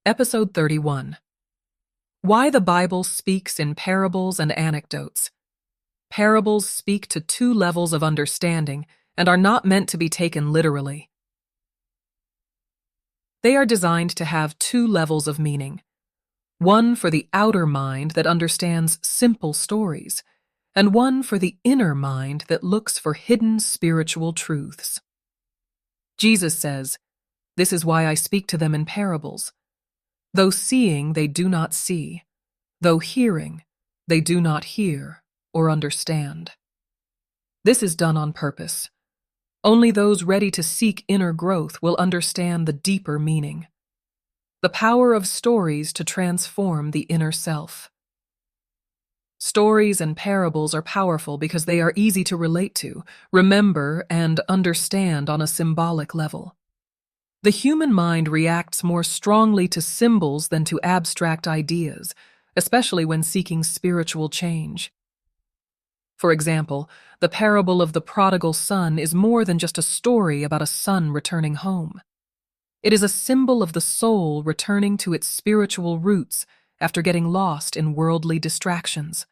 Episode 31. Why the Bible Speaks in Parables and Anecdotes. Parables speak to two levels of understanding and are not meant to be taken literally. They are designed to have two levels of meaning. One for the outer mind that understands simple stories, and one for the inner mind that looks for hidden spiritual truths. Jesus says, "This is why I speak to them in parables. Though seeing, they do not see. Though hearing, they do not hear or understand." This is done on purpose. Only those ready to seek inner growth will understand the deeper meaning. The power of stories to transform the inner self. Stories and parables are powerful because they are easy to relate to, remember, and understand on a symbolic level. The human mind reacts more strongly to symbols than to abstract ideas, especially when seeking spiritual change. For example, the parable of the prodigal son is more than just a story about a son returning home. It is a symbol of the soul returning to its spiritual roots after getting lost in worldly distractions.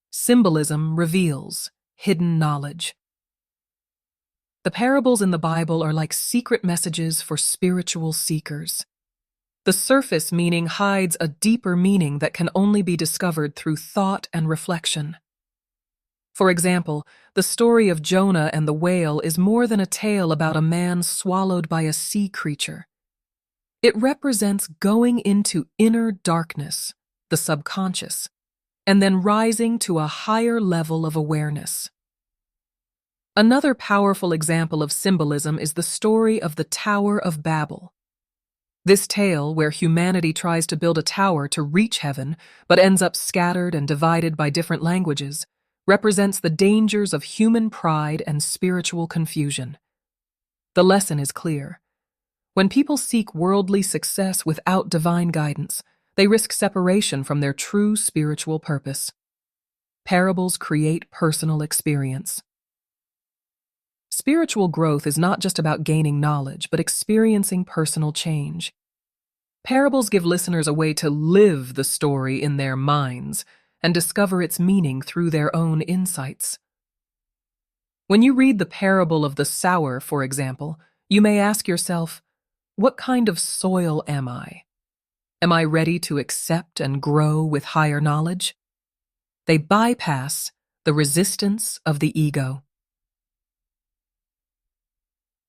Symbolism reveals hidden knowledge. The parables in the Bible are like secret messages for spiritual seekers. The surface meaning hides a deeper meaning that can only be discovered through thought and reflection. For example, the story of Jonah and the whale is more than a tale about a man swallowed by a sea creature. It represents going into inner darkness, the subconscious, and then rising to a higher level of awareness. Another powerful example of symbolism is the story of the Tower of Babel. This tale, where humanity tries to build a tower to reach heaven but ends up scattered and divided by different languages, represents the dangers of human pride and spiritual confusion. The lesson is clear. When people seek worldly success without divine guidance, they risk separation from their true spiritual purpose. Parables create personal experience. Spiritual growth is not just about gaining knowledge, but experiencing personal change. Parables give listeners a way to live the story in their minds and discover its meaning through their own insights. When you read the parable of the sower, for example, you may ask yourself, what kind of soil am I? Am I ready to accept and grow with higher knowledge? They bypass the resistance of the ego.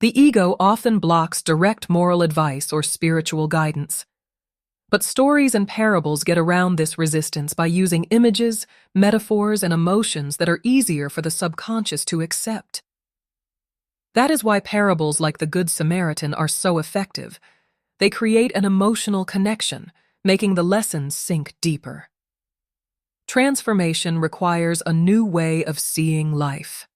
The ego often blocks direct moral advice or spiritual guidance. But stories and parables get around this resistance by using images, metaphors, and emotions that are easier for the subconscious to accept. That is why parables like the Good Samaritan are so effective. They create an emotional connection, making the lessons sink deeper. Transformation requires a new way of seeing life.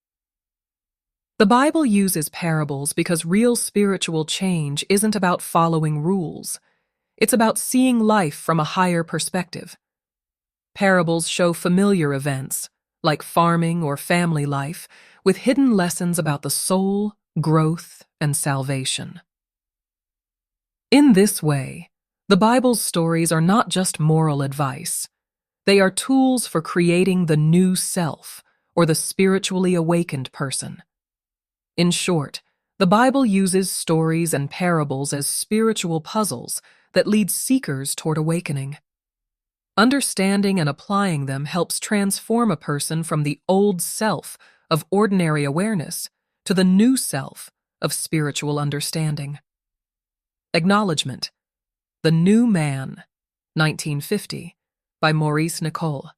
The Bible uses parables because real spiritual change isn't about following rules. It's about seeing life from a higher perspective. Parables show familiar events, like farming or family life, with hidden lessons about the soul, growth, and salvation. In this way, the Bible's stories are not just moral advice. They are tools for creating the new self, or the spiritually awakened person. In short, the Bible uses stories and parables as spiritual puzzles that lead seekers toward awakening. Understanding and applying them helps transform a person from the old self of ordinary awareness to the new self of spiritual understanding. Acknowledgement: The New Man, 1950, by Maurice Nicole.